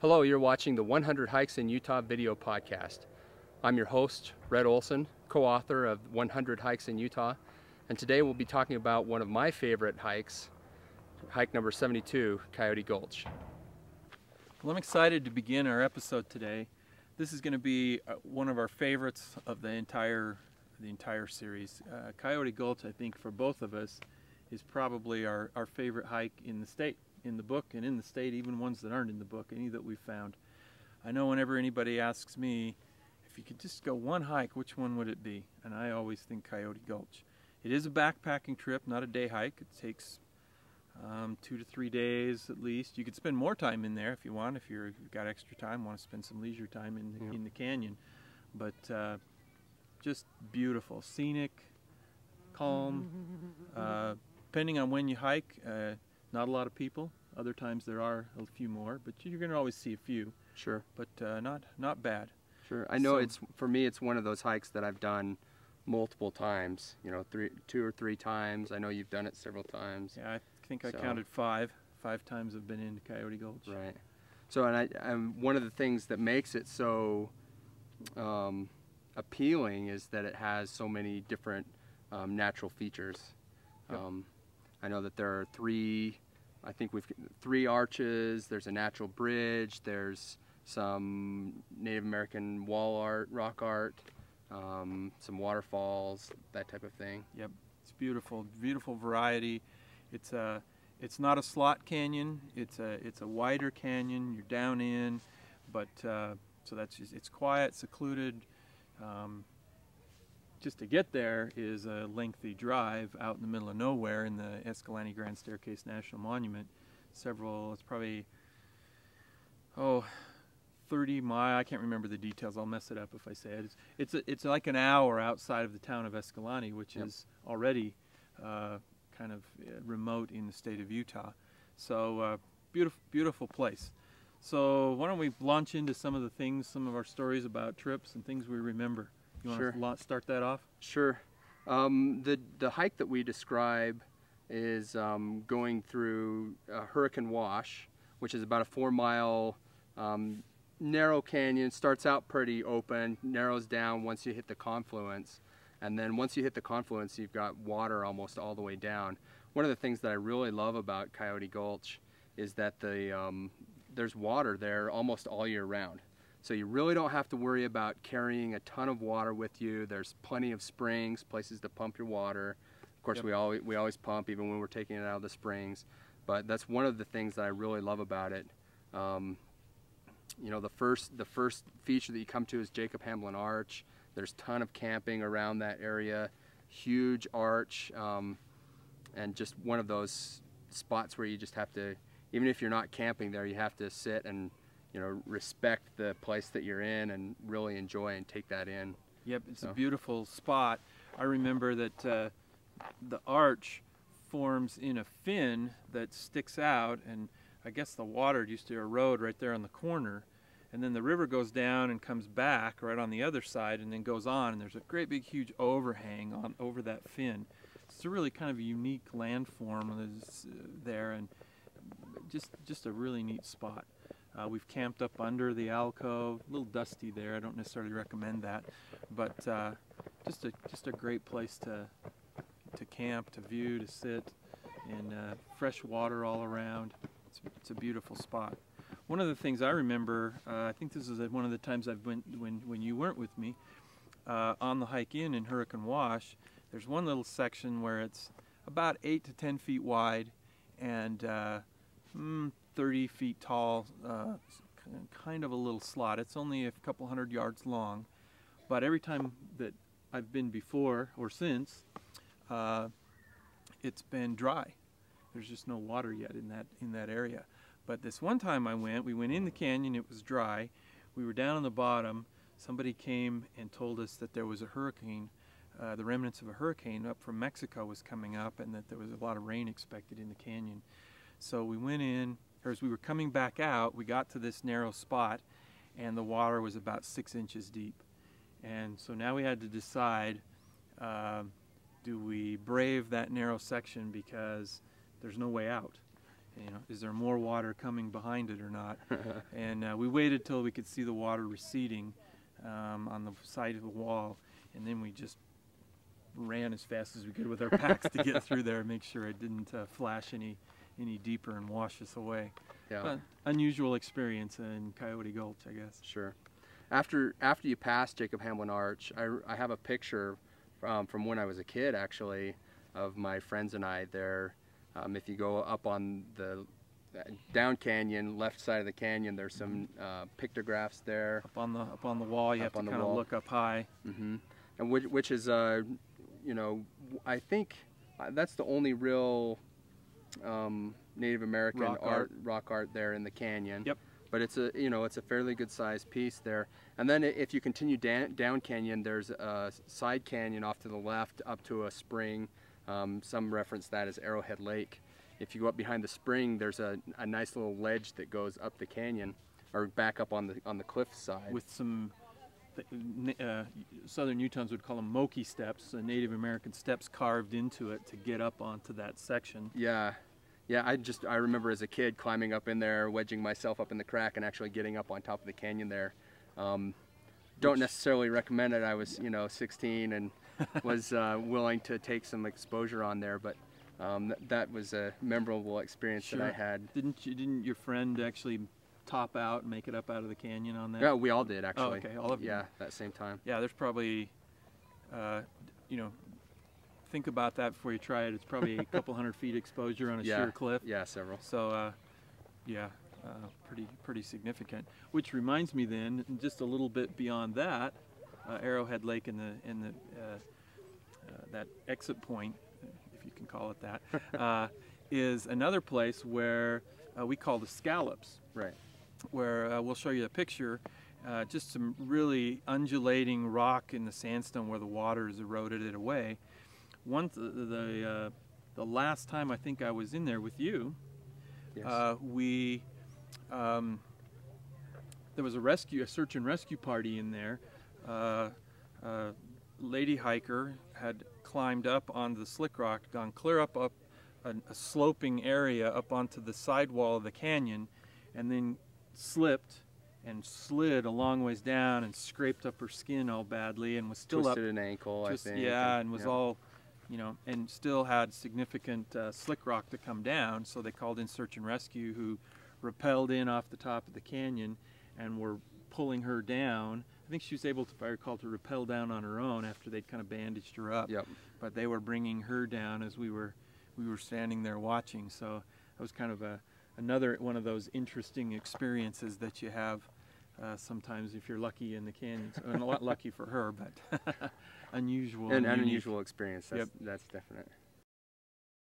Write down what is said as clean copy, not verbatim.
Hello, you're watching the 100 Hikes in Utah video podcast. I'm your host, Rhett Olson, co-author of 100 Hikes in Utah, and today we'll be talking about one of my favorite hikes, hike number 72, Coyote Gulch. Well, I'm excited to begin our episode today. This is going to be one of our favorites of the entire series. Coyote Gulch, I think, for both of us, is probably our favorite hike in the state, in the book, and in the state, even ones that aren't in the book, any that we've found. I know whenever anybody asks me, if you could just go one hike, which one would it be? And I always think Coyote Gulch. It is a backpacking trip, not a day hike. It takes 2 to 3 days at least. You could spend more time in there if you want, if you've got extra time, want to spend some leisure time in the canyon. But just beautiful, scenic, calm. Depending on when you hike, not a lot of people. Other times there are a few more, but you're going to always see a few. Sure. But not bad. Sure. I know for me it's one of those hikes that I've done multiple times. You know, 2 or 3 times. I know you've done it several times. Yeah, I think I counted 5. 5 times I've been into Coyote Gulch. Right. So, and one of the things that makes it so appealing is that it has so many different natural features. Yep. I know that there are 3 arches, there's a natural bridge, there's some Native American wall art, rock art, some waterfalls, that type of thing. Yep, it's beautiful, beautiful variety. It's not a slot canyon, it's a wider canyon, you're down in, but so that's just, it's quiet, secluded. Just to get there is a lengthy drive out in the middle of nowhere in the Escalante Grand Staircase National Monument. It's probably 30 miles. I can't remember the details. I'll mess it up if I say it. It's like an hour outside of the town of Escalante, which is already kind of remote in the state of Utah. So beautiful place. So why don't we launch into some of the things, some of our stories about trips and things we remember. You want to start that off? Sure. The hike that we describe is going through Hurricane Wash, which is about a 4-mile narrow canyon. Starts out pretty open, narrows down once you hit the confluence, and then once you hit the confluence, you've got water almost all the way down. One of the things that I really love about Coyote Gulch is that there's water there almost all year round. So you really don't have to worry about carrying a ton of water with you. There's plenty of springs, places to pump your water. Of course, yep. we always pump even when we're taking it out of the springs. But that's one of the things that I really love about it. You know, the first feature that you come to is Jacob Hamblin Arch. There's a ton of camping around that area. Huge arch, and just one of those spots where you just have to, even if you're not camping there, you have to sit and respect the place that you're in and really enjoy and take that in. Yep, it's a beautiful spot. I remember that the arch forms in a fin that sticks out, and I guess the water used to erode right there on the corner, and then the river goes down and comes back right on the other side and then goes on, and there's a great big huge overhang over that fin. It's a really kind of unique landform that's there, and just a really neat spot. We've camped up under the alcove, a little dusty there. I don't necessarily recommend that, but just a great place to camp, to view, to sit, and fresh water all around. It's a beautiful spot. One of the things I remember, I think this is one of the times I've went when you weren't with me, on the hike in Hurricane Wash. There's one little section where it's about 8 to 10 feet wide and 30 feet tall, kind of a little slot. It's only a couple 100 yards long, but every time that I've been before or since, it's been dry. There's just no water yet in that area. But this one time we went in the canyon, it was dry. We were down on the bottom. Somebody came and told us that there was a hurricane, the remnants of a hurricane up from Mexico was coming up, and that there was a lot of rain expected in the canyon. So we went in. As we were coming back out, we got to this narrow spot, and the water was about 6 inches deep. And so now we had to decide, do we brave that narrow section because there's no way out? You know, is there more water coming behind it or not? And we waited till we could see the water receding on the side of the wall, and then we just ran as fast as we could with our packs to get through there and make sure it didn't flash any deeper and wash us away. Yeah. But unusual experience in Coyote Gulch, I guess. Sure. After you pass Jacob Hamblin Arch, I have a picture from when I was a kid, actually, of my friends and I there. If you go up on the down canyon, left side of the canyon, there's some pictographs there. Up on the wall, you have to kind of look up high. Mm-hmm. And which is, you know, I think that's the only real Native American rock art there in the canyon. Yep. But it's a fairly good sized piece there. And then if you continue down canyon, there's a side canyon off to the left up to a spring. Some reference that as Arrowhead Lake. If you go up behind the spring, there's a nice little ledge that goes up the canyon, or back up on the cliff side. With some Southern Utahns would call them Moki steps, Native American steps carved into it to get up onto that section. Yeah. Yeah, I remember as a kid climbing up in there, wedging myself up in the crack and actually getting up on top of the canyon there. Don't necessarily recommend it. I was, 16 and was willing to take some exposure on there, but that was a memorable experience that I had. Didn't your friend actually top out and make it up out of the canyon on that? Yeah, we all did actually. Oh, okay, all of you. Yeah, that same time. Yeah, there's probably, think about that before you try it. It's probably a couple hundred feet exposure on a sheer cliff. Yeah, several. So, pretty significant. Which reminds me then, just a little bit beyond that, Arrowhead Lake and that exit point, if you can call it that, is another place where we call the Scallops. Right. Where we'll show you a picture. Just some really undulating rock in the sandstone where the water has eroded it away. The last time I think I was in there with you, yes. There was a search and rescue party in there. A lady hiker had climbed up onto the slick rock, gone clear up a sloping area up onto the sidewall of the canyon, and then slipped and slid a long ways down and scraped up her skin all badly, and was still twisted an ankle, I think. Yeah, and was all, and still had significant slick rock to come down. So they called in search and rescue, who rappelled in off the top of the canyon and were pulling her down. I think she was able to, if I recall, to rappel down on her own after they'd kind of bandaged her up. Yep. But they were bringing her down as we were standing there watching. So that was kind of another one of those interesting experiences that you have sometimes if you're lucky in the canyons. And a lot lucky for her, but unusual. An unusual experience, that's definite.